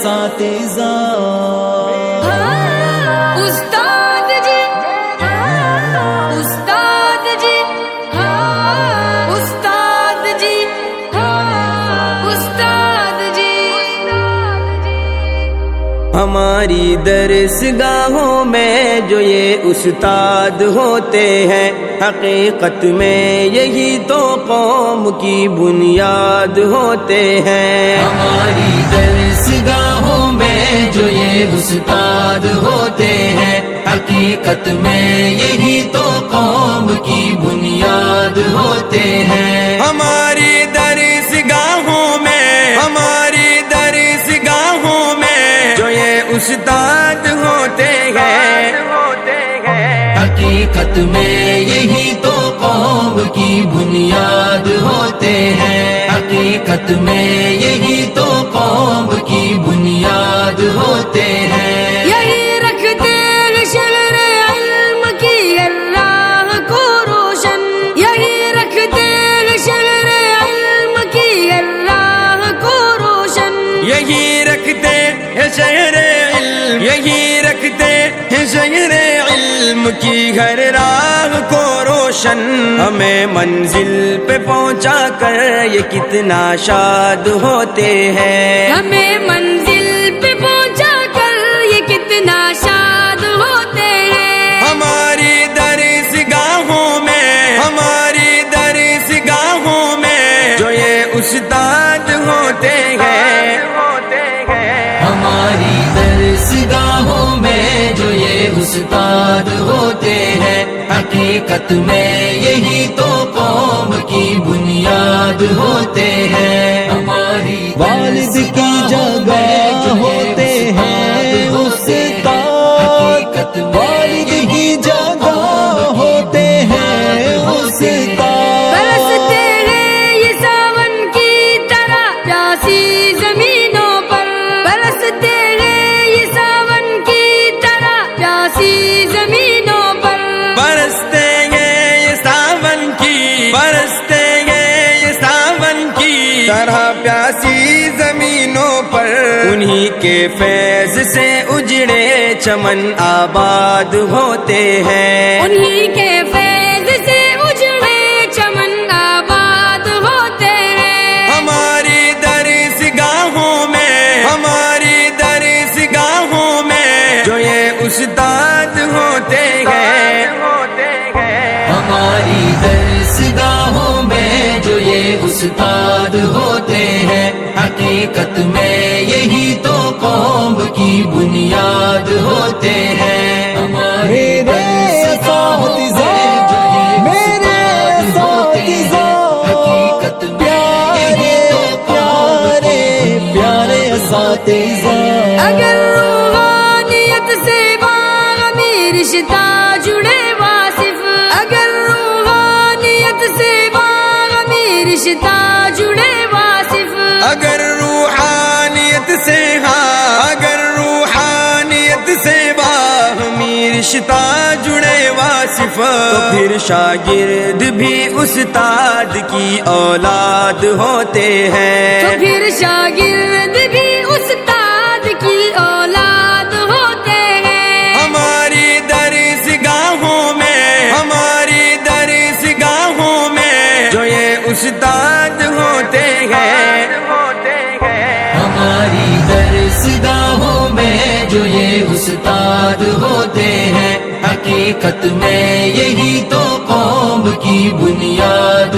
اساتذہ استاد جی استاد جی استاد جی استاد جی ہماری درسگاہوں میں جو یہ استاد ہوتے ہیں حقیقت میں یہی تو قوم کی بنیاد ہوتے ہیں. ہماری درسگاہوں میں جو یہ استاد ہوتے ہیں حقیقت میں یہی تو قوم کی بنیاد ہوتے ہیں. ہماری درسگاہوں میں جو یہ استاد ہوتے ہیں حقیقت میں یہی تو قوم کی بنیاد ہوتے ہیں. حقیقت میں یہی تو قوم کی بنیاد ہوتے ہیں. یہی رکھتے ہیں شہر علم کی راہ کو روشن. یہی رکھتے ہیں شہر علم کی راہ کو روشن. یہی رکھتے ہیں شہر علم علم کی ہر راہ کو روشن. ہمیں منزل پہ پہنچا کر یہ کتنا شاد ہوتے ہیں. ہمیں منزل پہ پہنچا کر یہ کتنا شاد ہوتے ہیں. ہماری درسگاہوں میں جو یہ استاد ہوتے ہیں ہماری درسگاہوں میں جو یہ استاد ہوتے ہیں حقیقت میں یہی تو قوم کی بنیاد ہوتے ہیں. ہماری والد کی جگہ ہوتے ہیں استاد. والد کی جگہ ہوتے ہیں استاد. برستے ہیں یہ ساون کی طرح پیاسی زمینوں پر. برستے ہیں یہ ساون کی طرح پیاسی زمینوں پر. برستے ہیں یہ ساون کی طرح پیاسی زمینوں پر. انہی کے فیض سے اجڑے چمن آباد ہوتے ہیں. انہی کے فیض سے اجڑے چمن آباد ہوتے ہیں. ہماری درسگاہوں میں جو یہ استاد ہوتے ہیں ہماری درسگاہوں میں جو یہ استاد ہوتے ہیں حقیقت میں یہی تو قوم کی بنیاد ہوتے ہیں. میرے اساتذہ حقیقت پیارے اساتذہ. اگر روحانیت سے باغمی رشتہ جڑے واصف. اگر روحانیت سے باغمی رشتہ جڑے واصف. اگر روحانیت سے باہمی رشتہ جڑے واصف تو پھر شاگرد بھی استاد کی اولاد ہوتے ہیں. تو پھر شاگرد بھی استاد کی اولاد ہوتے ہیں. ہماری درسگاہوں میں جو یہ استاد ہوتے ہیں ہماری درسگاہوں میں جو یہ استاد ہوتے ہیں حقیقت میں یہی تو قوم کی بنیاد